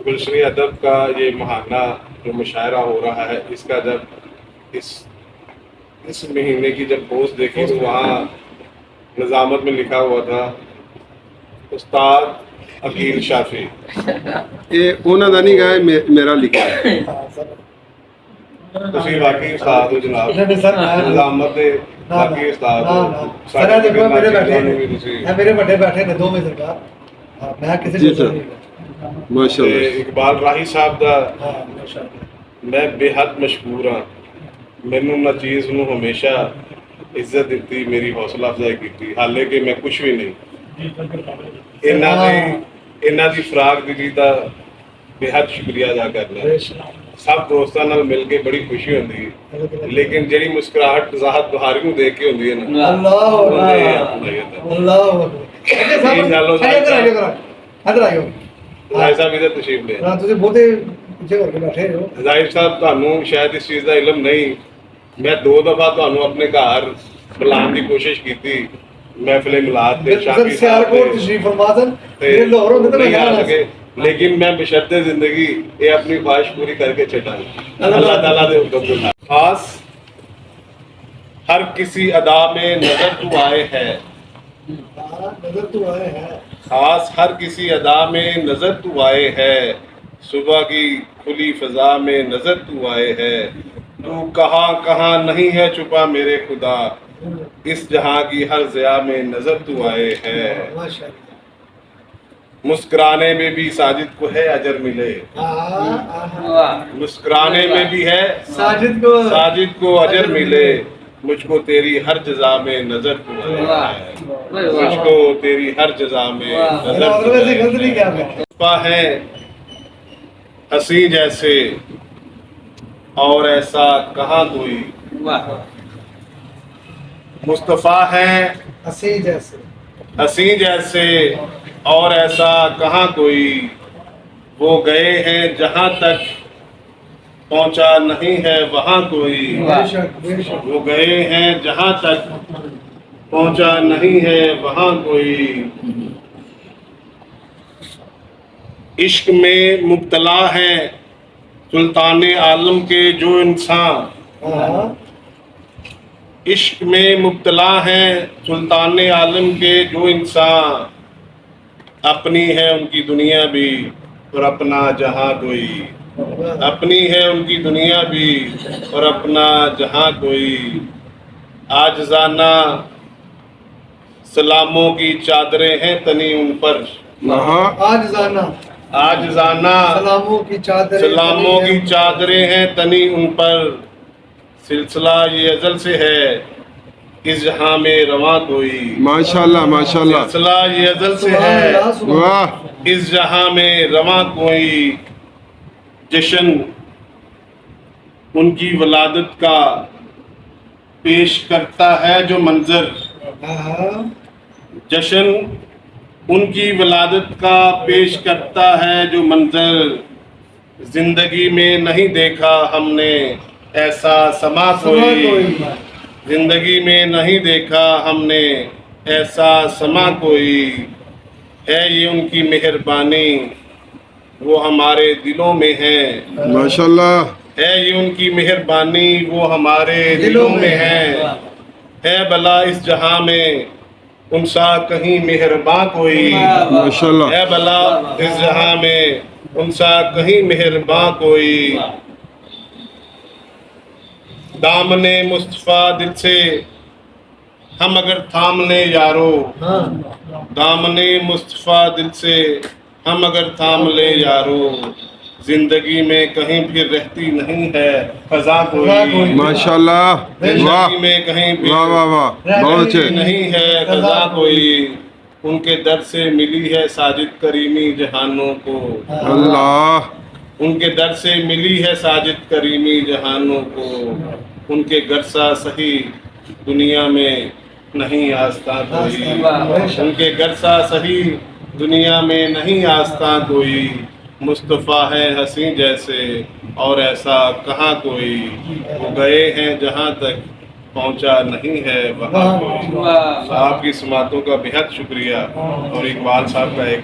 گلشنی ادب کا یہ ماہانہ جو مشاعرہ ہو رہا ہے، اس کا جب اس مہینے کی جب پوسٹ دیکھی تو وہاں نظامت میں لکھا ہوا تھا استاد عقیل شافی. یہ انہوں کا نہیں گیا، میرا لکھا ہے. تسی واقعی استاد ہو جناب، نظامت دے واقعی استاد ہو. سر دیکھو میرے بڑے بیٹھے نے دو میں سرکار میں کسی جی سر، ماشاء تے اللہ. اقبال راہی صاحب دا میں بے حد مشکور ہاں. مینوں نہ چیز نو ہمیشہ عزت دیتی، میری حوصلہ افزائی کی، حالانکہ میں کچھ بھی نہیں. انہاں دی فراق دلی دا بے حد شکریہ ادا کرنا. سب دوستاں نال مل کے بڑی خوشی ہوندی ہے، لیکن جڑی مسکراہٹ وضاحت بہاری نو دیکھ کے ہوندی ہے نا، ظاہر صاحب ادھر تشریف لے. ظاہر صاحب تانوں شاید اس چیز کا علم نہیں، میں 2 دفعہ تانوں اپنے گھر بلان کی کوشش کی محفل میلاد تے شافی صاحب نہیں آ سکے، لیکن میں بشرط زندگی یہ اپنی خواہش پوری کر کے چٹا. اللہ تعالیٰ دے حکم کے خاص ہر کسی ادا میں نظر تو آئے ہے، خاص ہر کسی ادا میں نظر تو آئے ہے. صبح کی کھلی فضا میں نظر تو آئے ہے. تو کہاں کہاں نہیں ہے چھپا میرے خدا، اس جہاں کی ہر ضیاء میں نظر تو آئے ہے. مسکرانے میں بھی ساجد کو ہے اجر ملے، مسکرانے میں بھی ہے ساجد کو اجر ملے. مجھ کو تیری ہر جزا میں نظر تو آئے ہے، مجھ کو تیری ہر جزا میں نظر تو آئے ہے. مصطفیٰ ہے حسین جیسے اور ایسا کہاں کوئی، مصطفیٰ ہے حسین جیسے اور ایسا کہاں کوئی. وہ گئے ہیں جہاں تک پہنچا نہیں ہے وہاں کوئی، وہ گئے ہیں جہاں تک پہنچا نہیں ہے وہاں کوئی. عشق میں مبتلا ہے سلطان عالم کے جو انسان، عشق میں مبتلا ہیں سلطان عالم کے جو انسان. اپنی ہے ان کی دنیا بھی اور اپنا جہاں کوئی، اپنی ہے ان کی دنیا بھی اور اپنا جہاں کوئی. عاجزانہ سلاموں کی چادریں ہیں تنی ان پر، عاجزانہ سلاموں کی چادریں ہیں تنی ان پر. سلسلہ یہ ازل سے ہے اس جہاں میں رواں کوئی، ماشاءاللہ ماشاءاللہ. سلسلہ یہ ازل سے ہے واہ. اس جہاں میں رواں کوئی. جشن ان کی ولادت کا پیش کرتا ہے جو منظر، جشن ان کی ولادت کا پیش کرتا ہے جو منظر. زندگی میں نہیں دیکھا ہم نے ایسا سما کوئی، زندگی میں نہیں دیکھا ہم نے ایسا سما کوئی. ہے یہ ان کی مہربانی وہ ہمارے دلوں میں ہے، ماشاءاللہ. ہے یہ ان کی مہربانی وہ ہمارے دلوں میں ہے بھلا اس جہاں میں ان سا کہیں مہرباں کوئی، ماشاءاللہ. ہے بھلا اس جہاں میں ان سا کہیں مہرباں کوئی. دامن مصطفیٰ دل سے ہم اگر تھام لیں یارو، دامن مصطفیٰ دل سے ہم اگر تھام لیں یارو. زندگی میں کہیں پھر رہتی نہیں ہے فضا کوئی، ماشاءاللہ. واہ زندگی میں کہیں پھر واہ واہ واہ، بہت رہتی اچھے. نہیں ہے فضا کوئی. ان کے در سے ملی ہے ساجد کریمی جہانوں کو، اللہ. ان کے در سے ملی ہے ساجد کریمی جہانوں کو. ان کے گھر سا صحیح دنیا میں نہیں آستاں کوئی، ان کے گھر سا صحیح دنیا میں نہیں آستاں کوئی. مصطفیٰ ہے حسین جیسے اور ایسا کہاں کوئی. وہ گئے ہیں جہاں تک پہنچا نہیں ہے وہاں کوئی. آپ کی سماعتوں کا بے حد شکریہ اور اقبال صاحب کا ایک